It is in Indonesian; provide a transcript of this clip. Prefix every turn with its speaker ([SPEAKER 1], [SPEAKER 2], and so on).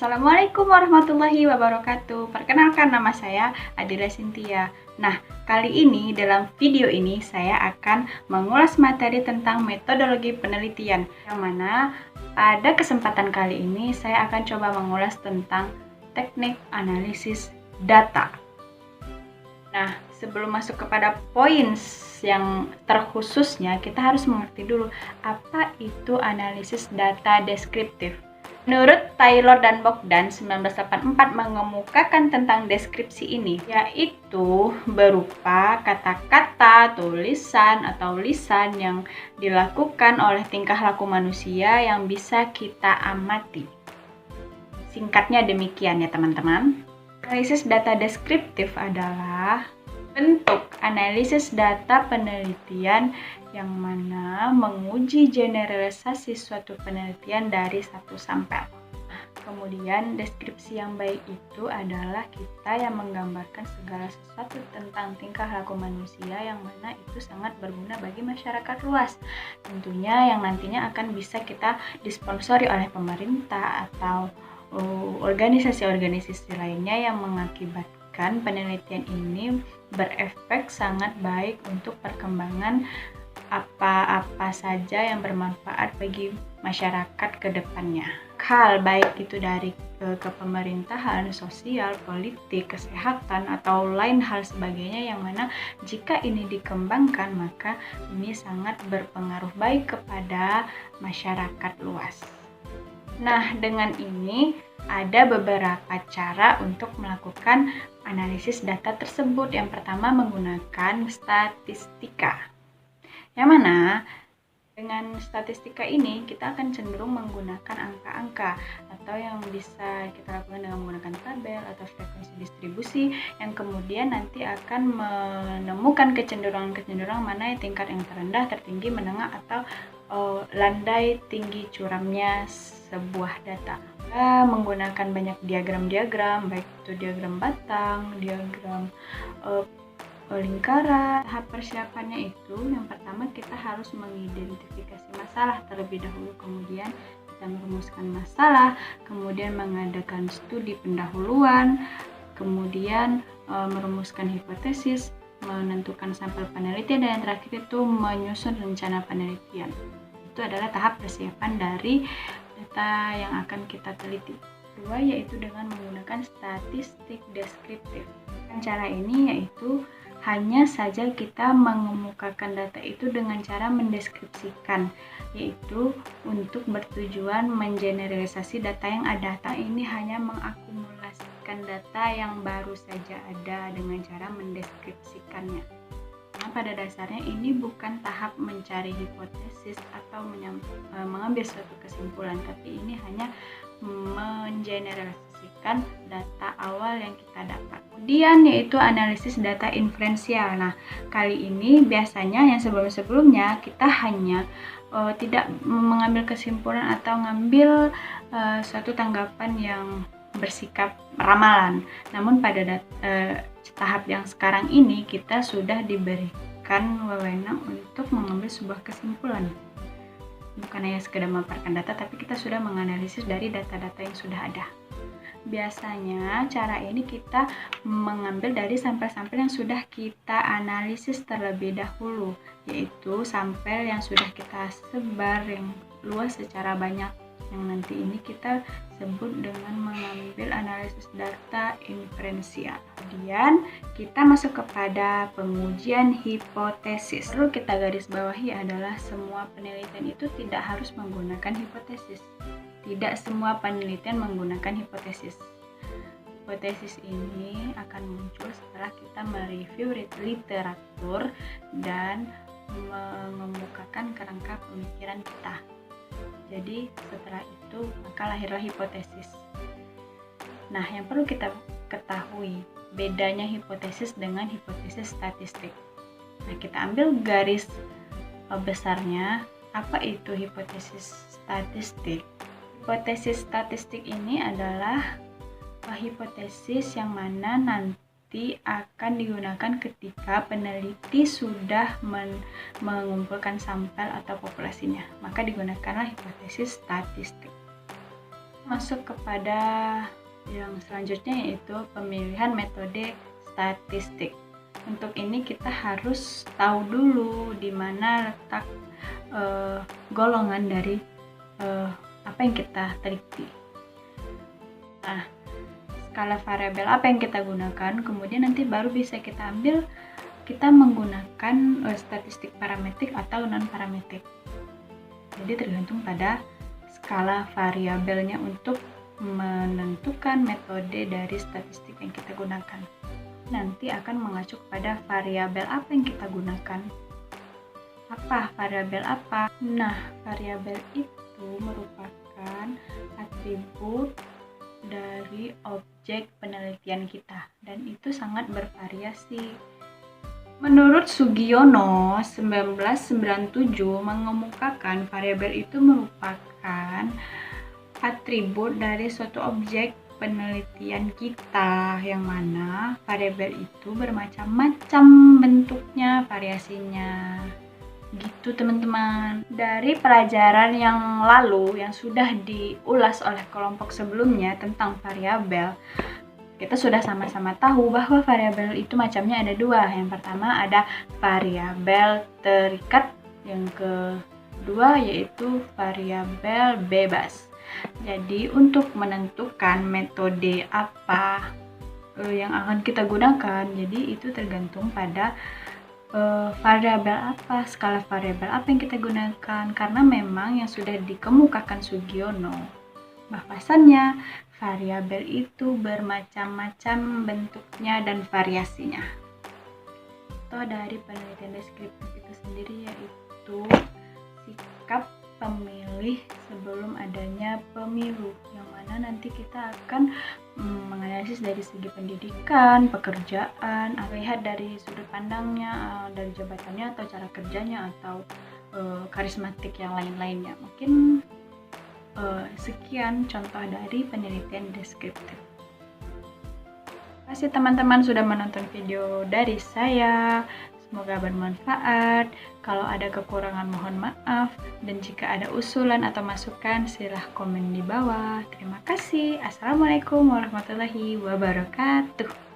[SPEAKER 1] Assalamualaikum warahmatullahi wabarakatuh. Perkenalkan, nama saya Adila Cynthia. Nah, kali ini dalam video ini saya akan mengulas materi tentang metodologi penelitian, yang mana pada kesempatan kali ini saya akan coba mengulas tentang teknik analisis data. Nah, sebelum masuk kepada poin yang terkhususnya, kita harus mengerti dulu apa itu analisis data deskriptif. Menurut Taylor dan Bogdan 1984 mengemukakan tentang deskripsi ini, yaitu berupa kata-kata, tulisan, atau lisan yang dilakukan oleh tingkah laku manusia yang bisa kita amati. Singkatnya demikian ya teman-teman. Analisis data deskriptif adalah bentuk analisis data penelitian yang mana menguji generalisasi suatu penelitian dari satu sampel. Kemudian deskripsi yang baik itu adalah kita yang menggambarkan segala sesuatu tentang tingkah laku manusia yang mana itu sangat berguna bagi masyarakat luas. Tentunya yang nantinya akan bisa kita disponsori oleh pemerintah atau organisasi-organisasi lainnya yang mengakibatkan penelitian ini berefek sangat baik untuk perkembangan apa-apa saja yang bermanfaat bagi masyarakat ke depannya. Hal baik itu dari kepemerintahan, sosial, politik, kesehatan, atau lain hal sebagainya yang mana jika ini dikembangkan maka ini sangat berpengaruh baik kepada masyarakat luas. Nah, dengan ini ada beberapa cara untuk melakukan analisis data tersebut. Yang pertama menggunakan statistika. Yang mana dengan statistika ini kita akan cenderung menggunakan angka-angka atau yang bisa kita lakukan dengan menggunakan tabel atau frekuensi distribusi yang kemudian nanti akan menemukan kecenderungan-kecenderungan mana yang tingkat yang terendah, tertinggi, menengah atau landai tinggi curamnya sebuah data. Kita menggunakan banyak diagram-diagram, baik itu diagram batang, diagram lingkaran. Tahap persiapannya itu yang pertama kita harus mengidentifikasi masalah terlebih dahulu, kemudian kita merumuskan masalah, kemudian mengadakan studi pendahuluan, kemudian merumuskan hipotesis, menentukan sampel penelitian, dan yang terakhir itu menyusun rencana penelitian. Itu adalah tahap persiapan dari data yang akan kita teliti. Kedua yaitu dengan menggunakan statistik deskriptif. Cara ini yaitu hanya saja kita mengemukakan data itu dengan cara mendeskripsikan, yaitu untuk bertujuan mengeneralisasi data yang ada. Data ini hanya mengakumulasikan data yang baru saja ada dengan cara mendeskripsikannya. Nah, pada dasarnya ini bukan tahap mencari hipotesis atau mengambil suatu kesimpulan, tapi ini hanya mengeneralisasikan data awal yang kita dapat. Kemudian yaitu analisis data inferensial. Nah, kali ini biasanya yang sebelum-sebelumnya kita hanya tidak mengambil kesimpulan atau mengambil suatu tanggapan yang bersikap ramalan. Namun pada tahap yang sekarang ini kita sudah diberikan wewenang untuk mengambil sebuah kesimpulan. Bukan hanya sekedar memaparkan data, tapi kita sudah menganalisis dari data-data yang sudah ada. Biasanya cara ini kita mengambil dari sampel-sampel yang sudah kita analisis terlebih dahulu, yaitu sampel yang sudah kita sebar yang luas secara banyak, yang nanti ini kita sebut dengan mengambil analisis data inferensial. Kemudian kita masuk kepada pengujian hipotesis. Perlu kita garis bawahi adalah semua penelitian itu tidak harus menggunakan hipotesis. Tidak semua penelitian menggunakan hipotesis. Hipotesis ini akan muncul setelah kita mereview literatur dan mengemukakan kerangka pemikiran kita. Jadi setelah itu maka lahirlah hipotesis. Nah, yang perlu kita ketahui bedanya hipotesis dengan hipotesis statistik. Nah, kita ambil garis besarnya. Apa itu hipotesis statistik? Hipotesis statistik ini adalah hipotesis yang mana nanti akan digunakan ketika peneliti sudah mengumpulkan sampel atau populasinya. Maka digunakanlah hipotesis statistik. Masuk kepada yang selanjutnya, yaitu pemilihan metode statistik. Untuk ini kita harus tahu dulu di mana letak golongan dari apa yang kita teliti. Nah, skala variabel apa yang kita gunakan, kemudian nanti baru bisa kita menggunakan statistik parametrik atau non parametrik. Jadi tergantung pada skala variabelnya untuk menentukan metode dari statistik yang kita gunakan. Nanti akan mengacu kepada variabel apa yang kita gunakan. Apa variabel apa? Nah, variabel itu merupakan atribut dari objek penelitian kita, dan itu sangat bervariasi. Menurut Sugiono 1997 mengemukakan variabel itu merupakan atribut dari suatu objek penelitian kita, yang mana variabel itu bermacam-macam bentuknya, variasinya. Gitu teman-teman. Dari pelajaran yang lalu yang sudah diulas oleh kelompok sebelumnya tentang variabel, kita sudah sama-sama tahu bahwa variabel itu macamnya ada dua. Yang pertama ada variabel terikat, yang kedua yaitu variabel bebas. Jadi untuk menentukan metode apa yang akan kita gunakan, jadi itu tergantung pada variabel apa, skala variabel apa yang kita gunakan, karena memang yang sudah dikemukakan Sugiono bahwasannya variabel itu bermacam-macam bentuknya dan variasinya. Contoh dari penelitian deskriptif itu sendiri yaitu sikap pemilih sebelum adanya pemilu, yang mana nanti kita akan menganalisis dari segi pendidikan, pekerjaan, lihat dari sudut pandangnya, dari jabatannya atau cara kerjanya atau karismatik yang lain-lainnya. Mungkin sekian contoh dari penelitian deskriptif. Terima kasih teman-teman sudah menonton video dari saya. Semoga bermanfaat. Kalau ada kekurangan mohon maaf, dan jika ada usulan atau masukan silahkan komen di bawah. Terima kasih. Assalamualaikum warahmatullahi wabarakatuh.